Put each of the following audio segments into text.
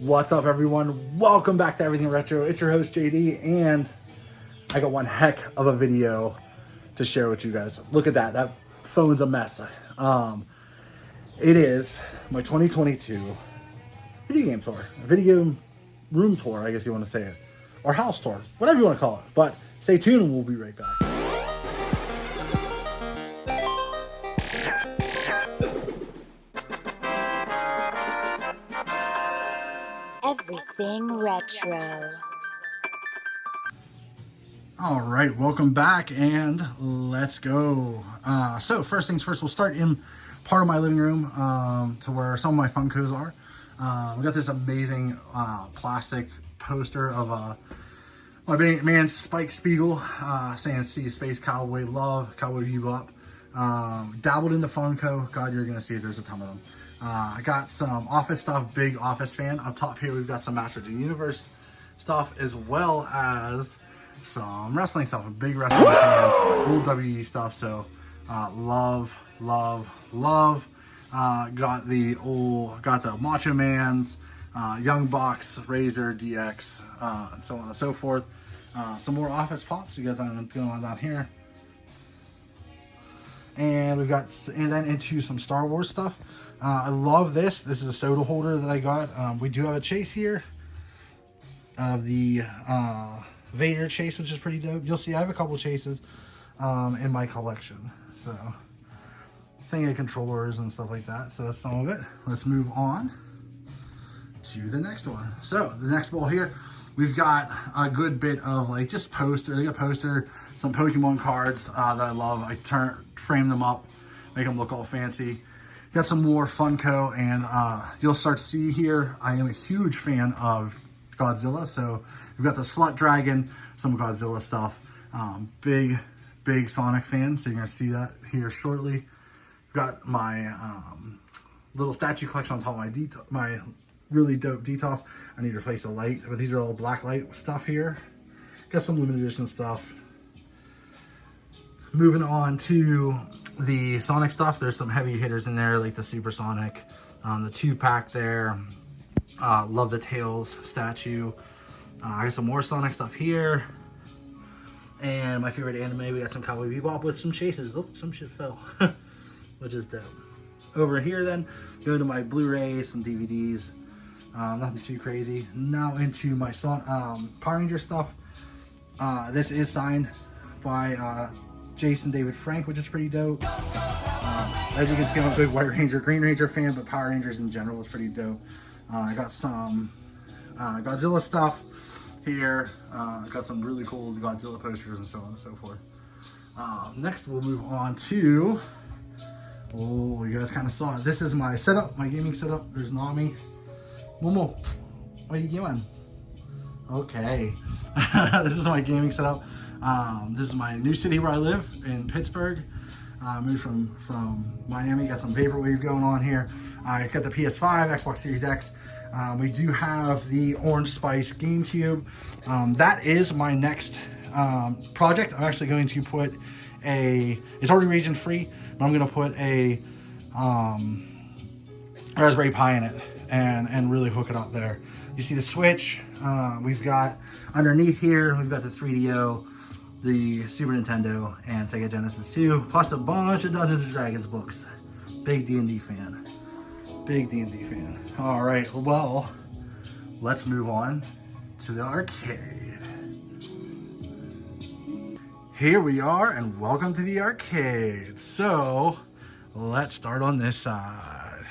What's up, everyone? Welcome back to Everything Retro. It's your host, JD, and I got one heck of a video to share with you guys. Look at that. That phone's a mess. It is my 2022 video game tour. Video room tour, I guess you want to say it. Or house tour. Whatever you want to call it. But stay tuned and we'll be right back. Everything Retro. All right, welcome back and let's go. So first things first, we'll start in part of my living room to where some of my Funkos are. We got this amazing plastic poster of my man Spike Spiegel saying "See Space Cowboy Love, Cowboy Bebop." Dabbled into Funko. God, you're gonna see it. There's a ton of them. I got some office stuff, big office fan. Up top here, we've got some Masters of the Universe stuff, as well as some wrestling stuff. A big wrestling fan, old WWE stuff. So love. Got the Macho Man's, Young Bucks, Razor, DX, and so on and so forth. Some more office pops. We got that going on down here. And we've got, and then into some Star Wars stuff. I love this. This is a soda holder that I got. We do have a chase here of the Vader chase, which is pretty dope. You'll see I have a couple chases in my collection. So, thing of controllers and stuff like that. So that's some of it. Let's move on to the next one. So the next wall here, we've got a good bit of like just poster. I got a poster, some Pokemon cards that I love. I frame them up, make them look all fancy. Got some more Funko, and you'll start to see here, I am a huge fan of Godzilla. So we've got the Slut Dragon, some Godzilla stuff. Big Sonic fan, so you're gonna see that here shortly. Got my little statue collection on top of my really dope Detox. I need to replace the light, but these are all black light stuff here. Got some limited edition stuff. Moving on to the Sonic stuff, there's some heavy hitters in there, like the Super Sonic, the 2-pack there. Love the Tails statue. I got some more Sonic stuff here. And my favorite anime, we got some Cowboy Bebop with some chases. Oh, some shit fell, which is dope. Over here then, go to my Blu-rays, some DVDs. Nothing too crazy. Now into my Power Ranger stuff. This is signed by Jason David Frank, which is pretty dope. As you can see, I'm a big White Ranger, Green Ranger fan, but Power Rangers in general is pretty dope. I got some Godzilla stuff here. Got some really cool Godzilla posters and so on and so forth. Next, we'll move on to, oh, you guys kind of saw it. This is my setup, my gaming setup. There's Nami. Momo, what are you doing? Okay. This is my gaming setup. This is my new city where I live in Pittsburgh. Moved from Miami. Got some vaporwave going on here. I got the PS5, Xbox Series X. We do have the Orange Spice GameCube. That is my next project. I'm actually going to put it's already region free, but I'm going to put a Raspberry Pi in it and really hook it up there. You see the Switch. We've got underneath here, we've got the 3DO, the Super Nintendo, and Sega Genesis 2, plus a bunch of Dungeons & Dragons books. Big D&D fan. Big D&D fan. All right, well, let's move on to the arcade. Here we are, and welcome to the arcade. So, let's start on this side.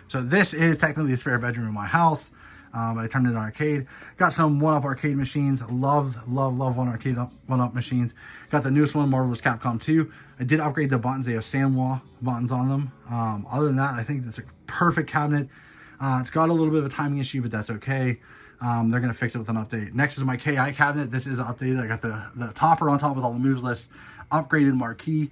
So this is technically the spare bedroom in my house. I turned it into an arcade. Got some 1-Up arcade machines. Love 1-Up machines. Got the newest one, Marvel's Capcom 2. I did upgrade the buttons. They have Sanwa buttons on them. Other than that, I think it's a perfect cabinet. It's got a little bit of a timing issue, but that's okay. They're going to fix it with an update. Next is my KI cabinet. This is updated. I got the topper on top with all the moves list. Upgraded marquee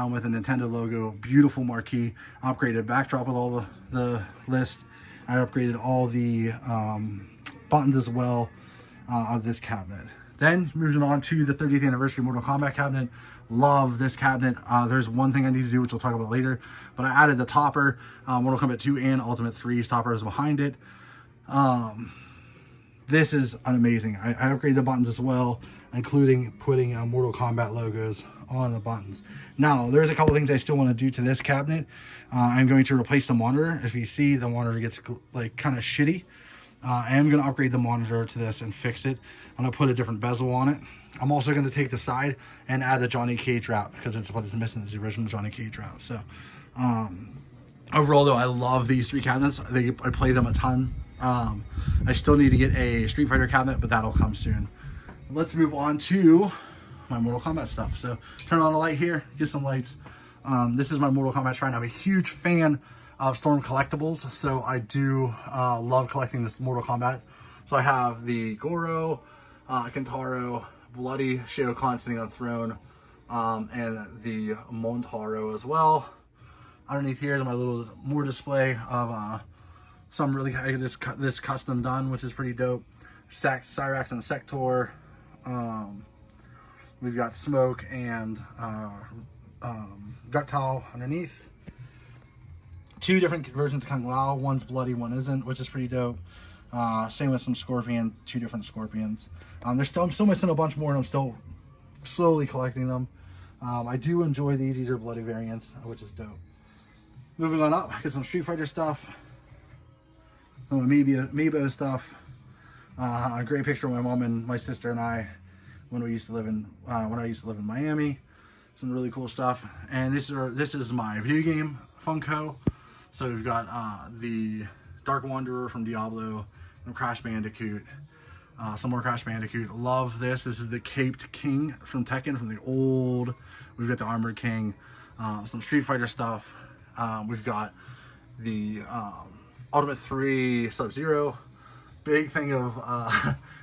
with a Nintendo logo. Beautiful marquee. Upgraded backdrop with all the list. I upgraded all the buttons as well of this cabinet. Then moving on to the 30th anniversary Mortal Kombat cabinet. Love this cabinet. There's one thing I need to do, which we'll talk about later, but I added the topper. Mortal Kombat 2 and Ultimate 3's topper is behind it. This is amazing. I upgraded the buttons as well, including putting Mortal Kombat logos on the buttons. Now, there's a couple things I still want to do to this cabinet. I'm going to replace the monitor. If you see, the monitor gets like kind of shitty. I am going to upgrade the monitor to this and fix it. I'm going to put a different bezel on it. I'm also going to take the side and add a Johnny Cage wrap, because it's what is missing is the original Johnny Cage wrap. So, overall though, I love these three cabinets. I play them a ton. I still need to get a Street Fighter cabinet, but that'll come soon. Let's move on to my Mortal Kombat stuff. So turn on a light here, get some lights. This is my Mortal Kombat shrine. I'm a huge fan of Storm collectibles, so I do love collecting this Mortal Kombat. So I have the Goro, Kentaro, Bloody Shao Kahn sitting on the throne, and the Montaro as well. Underneath here is my little more display of some really, I just cut this custom done, which is pretty dope. Cyrax and Sector. We've got Smoke and Reptile underneath. Two different versions of Kung Lao. One's bloody, one isn't, which is pretty dope. Same with some Scorpion, two different Scorpions. I'm still missing a bunch more, and I'm still slowly collecting them. I do enjoy these. These are bloody variants, which is dope. Moving on up, get some Street Fighter stuff. Amiibo stuff. A great picture of my mom and my sister and I when I used to live in Miami. Some really cool stuff. And this is my video game Funko. So we've got the Dark Wanderer from Diablo, and Crash Bandicoot. Some more Crash Bandicoot. Love this. This is the Caped King from Tekken, from the old. We've got the Armored King. Some Street Fighter stuff. We've got the Ultimate 3 Sub-Zero. Big thing of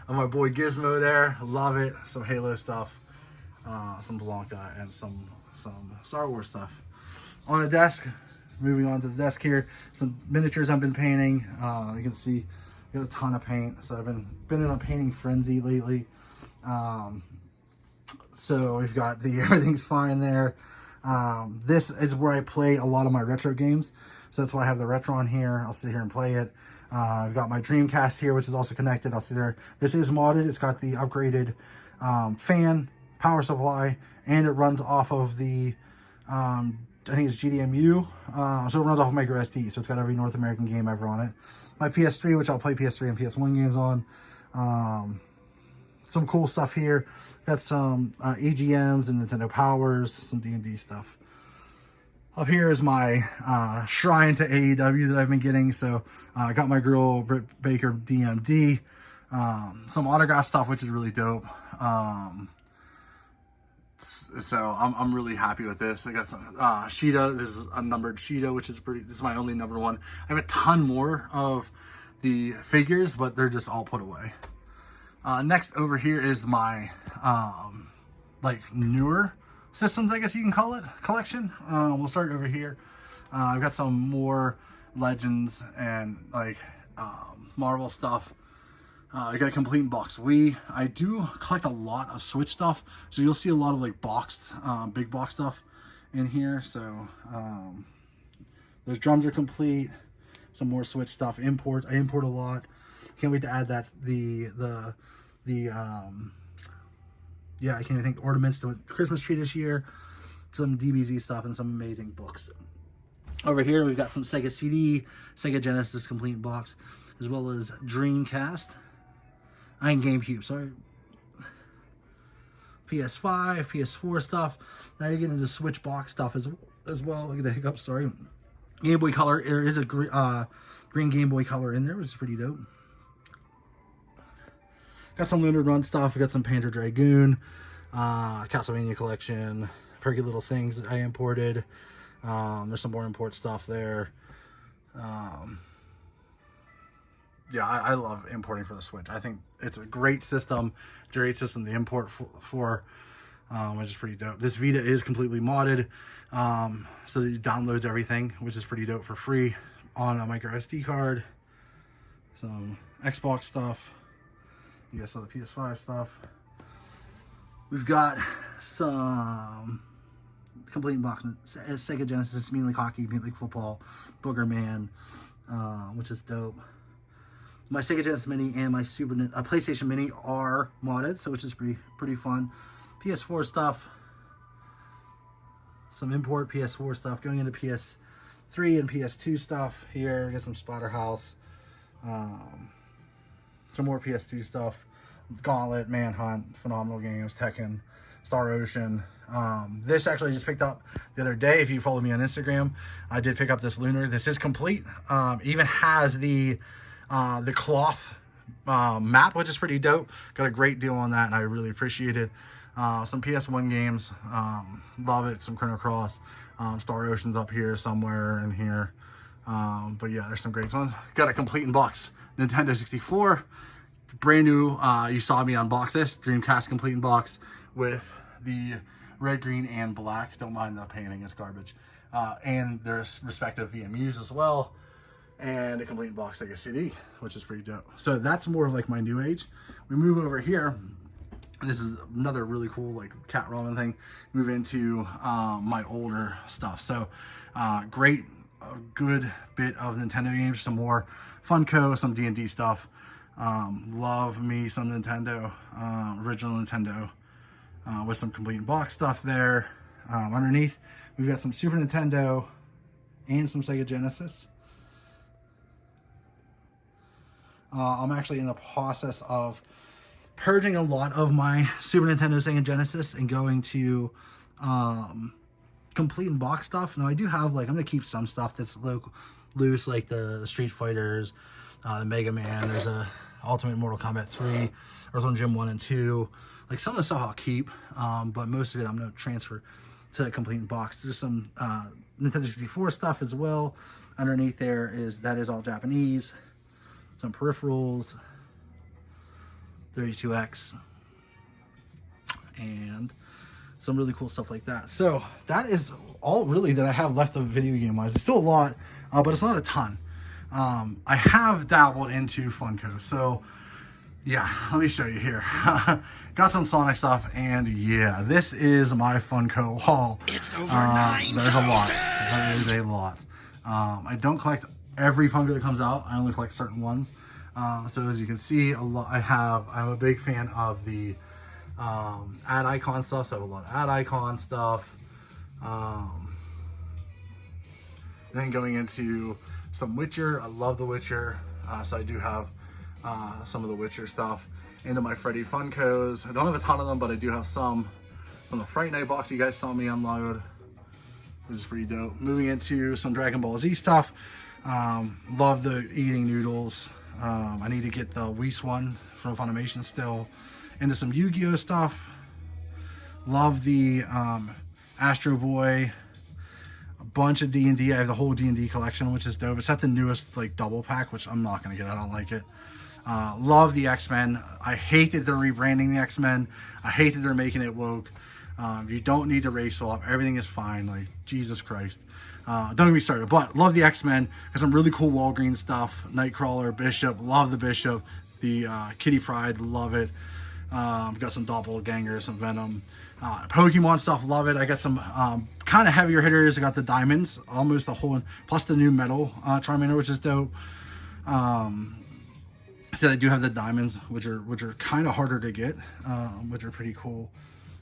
my boy Gizmo there. Love it. Some Halo stuff. Some Blanca, and some Star Wars stuff. On the desk, moving on to the desk here, some miniatures I've been painting. You can see I got a ton of paint, so I've been in a painting frenzy lately. So we've got the everything's fine there. This is where I play a lot of my retro games, so that's why I have the retro on here. I'll sit here and play it. I've got my Dreamcast here, which is also connected. I'll see there. This is modded. It's got the upgraded fan, power supply, and it runs off of the I think it's GDMU, so it runs off of micro SD, so it's got every North American game ever on it. My PS3, which I'll play PS3 and PS1 games on. Some cool stuff here. Got some EGMs and Nintendo Powers, some D&D stuff. Up here is my shrine to AEW that I've been getting. So I got my girl Britt Baker DMD. Some autograph stuff, which is really dope. So I'm really happy with this. I got some Sheeta. This is a numbered Sheeta, which is this is my only number one. I have a ton more of the figures, but they're just all put away. Next over here is my like newer systems, I guess you can call it, collection. We'll start over here. I've got some more Legends and like Marvel stuff. I got a complete box Wii. I do collect a lot of Switch stuff, so you'll see a lot of like boxed, big box stuff in here. So those drums are complete. Some more Switch stuff. I import a lot. Can't wait to add that yeah, I can't even think, ornaments to Christmas tree this year. Some DBZ stuff and some amazing books. Over here we've got some Sega CD, Sega Genesis complete box, as well as Dreamcast. And GameCube, sorry. PS5, PS4 stuff. Now you're getting into Switch box stuff as well. Look at the hiccup, sorry. Game Boy Color. There is a green Game Boy Color in there, which is pretty dope. Got some Lunar Run stuff. We got some Panzer Dragoon, Castlevania collection, perky little things I imported. There's some more import stuff there. Yeah, I love importing for the Switch. I think it's a great system. It's a great system to import for which is pretty dope. This Vita is completely modded, so that it downloads everything, which is pretty dope for free on a micro SD card. Some Xbox stuff. You guys saw the PS5 stuff. We've got some complete box Sega Genesis, Mean League Hockey, Mean League Football, Booger Man, which is dope. My Sega Genesis Mini and my PlayStation Mini are modded, so which is pretty fun. PS4 stuff, some import PS4 stuff going into PS3 and PS2 stuff here. Get some Splatterhouse, some more PS2 stuff. Gauntlet, Manhunt, phenomenal games, Tekken, Star Ocean. This actually just picked up the other day. If you follow me on Instagram, I did pick up this Lunar. This is complete. Even has the cloth map, which is pretty dope. Got a great deal on that, and I really appreciate it. Some PS1 games, love it. Some Chrono Cross, Star Ocean's up here somewhere in here. But yeah, there's some great ones. Got a complete in box Nintendo 64. Brand new, you saw me unbox this Dreamcast complete in box with the red, green, and black. Don't mind the painting, it's garbage. And their respective VMUs as well, and a complete in box Sega CD, which is pretty dope. So that's more of like my new age. We move over here. This is another really cool like cat ramen thing. Move into my older stuff. So great, good bit of Nintendo games. Some more Funko, some D&D stuff. Love me some Nintendo, original Nintendo, with some complete in box stuff there. Underneath, we've got some Super Nintendo and some Sega Genesis. I'm actually in the process of purging a lot of my Super Nintendo, Sega Genesis, and going to complete in box stuff. Now I do have like, I'm gonna keep some stuff that's loose, like the Street Fighters, the Mega Man. There's a Ultimate Mortal Kombat 3, Earthworm Jim 1 and 2. Like some of the stuff I'll keep, but most of it I'm gonna transfer to complete in box. There's some Nintendo 64 stuff as well. Underneath there that is all Japanese. Some peripherals, 32X, and some really cool stuff like that. So that is all really that I have left of video game wise. It's still a lot, but it's not a ton. I have dabbled into Funko, so yeah, let me show you here. Got some Sonic stuff, and yeah, this is my Funko haul. It's over 9,000. There's a lot. There is a lot. I don't collect every Funko that comes out. I only collect certain ones. So as you can see, I'm a big fan of the ad icon stuff. So I have a lot of ad icon stuff. Then going into some Witcher. I love the Witcher. So I do have some of the Witcher stuff. Into my Freddy Funkos. I don't have a ton of them, but I do have some from the Fright Night box you guys saw me unload, which is pretty dope. Moving into some Dragon Ball Z stuff. Love the eating noodles. I need to get the Whis one from Funimation still. Into some Yu-Gi-Oh stuff. Love the Astro Boy. A bunch of D&D. I have the whole D&D collection, which is dope. It's not the newest like double pack, which I'm not gonna get. I don't like it. Love the X-Men. I hate that they're rebranding the X-Men. I hate that they're making it woke. You don't need to race swap. Everything is fine. Like, Jesus Christ. Don't get me started. But love the X-Men. Got some really cool Walgreens stuff. Nightcrawler, Bishop. Love the Bishop. The Kitty Pryde. Love it. Got some Doppelganger, some Venom. Pokemon stuff. Love it. I got some kind of heavier hitters. I got the Diamonds. Almost the whole, plus the new Metal Charmander, which is dope. I said I do have the Diamonds, which are kind of harder to get, which are pretty cool.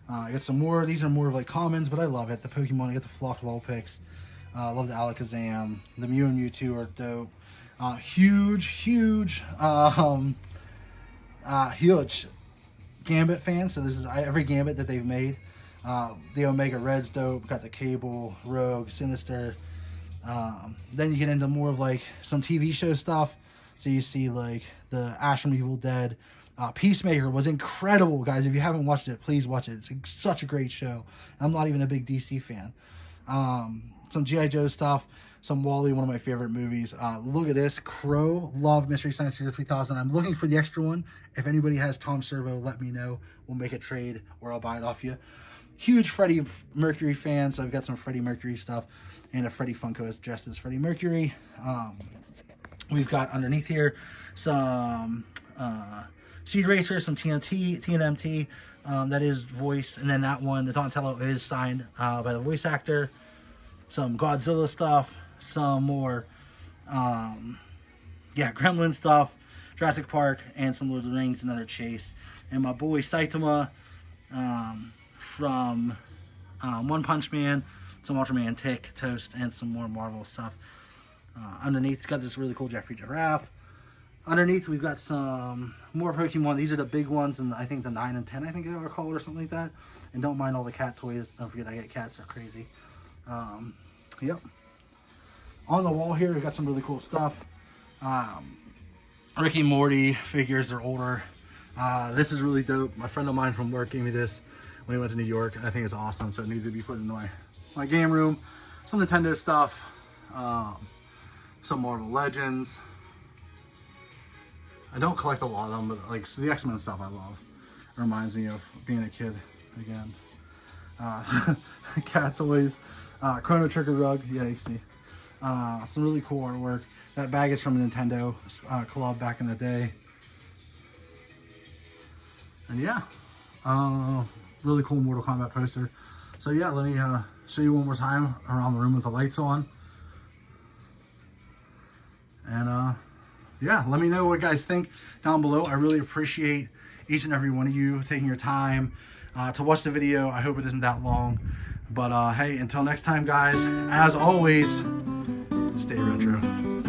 I got some more. These are more of like commons, but I love it. The Pokemon, I got the Flocked Vulpix. I love the Alakazam. The Mew and Mewtwo are dope. Huge Gambit fan. So this is every Gambit that they've made. The Omega Red's dope. Got the Cable, Rogue, Sinister. Then you get into more of like some TV show stuff. So you see like the Ash from Evil Dead. Peacemaker was incredible, guys. If you haven't watched it, please watch it. It's such a great show. I'm not even a big DC fan. Some G.I. Joe stuff. Some Wall-E, one of my favorite movies. Look at this. Crow. Love Mystery Science Theater 3000. I'm looking for the extra one. If anybody has Tom Servo, let me know. We'll make a trade or I'll buy it off you. Huge Freddie Mercury fan. So I've got some Freddie Mercury stuff. And a Freddie Funko is dressed as Freddie Mercury. We've got underneath here some Speed Racer, some TNMT, that is voice, and then that one, the Donatello, is signed by the voice actor. Some Godzilla stuff, some more, Gremlin stuff, Jurassic Park and some Lord of the Rings, another Chase. And my boy Saitama from One Punch Man, some Ultraman Tick, Toast, and some more Marvel stuff. Underneath, it's got this really cool Jeffrey Giraffe. Underneath, we've got some more Pokemon. These are the big ones, and I think the 9 and 10, I think they are called, or something like that. And don't mind all the cat toys. Don't forget, I get cats. They're crazy. Yep. On the wall here, we've got some really cool stuff. Ricky and Morty figures. They're older. This is really dope. My friend of mine from work gave me this when he went to New York. I think it's awesome, so it needs to be put in my game room. Some Nintendo stuff. Some Marvel Legends. I don't collect a lot of them, but like the X-Men stuff I love. It reminds me of being a kid again. Cat toys. Chrono Trigger rug. Yeah, you see. Some really cool artwork. That bag is from a Nintendo club back in the day. And yeah, really cool Mortal Kombat poster. So yeah, let me show you one more time around the room with the lights on. And yeah, let me know what you guys think down below. I really appreciate each and every one of you taking your time to watch the video. I hope it isn't that long. But hey, until next time, guys, as always, stay retro.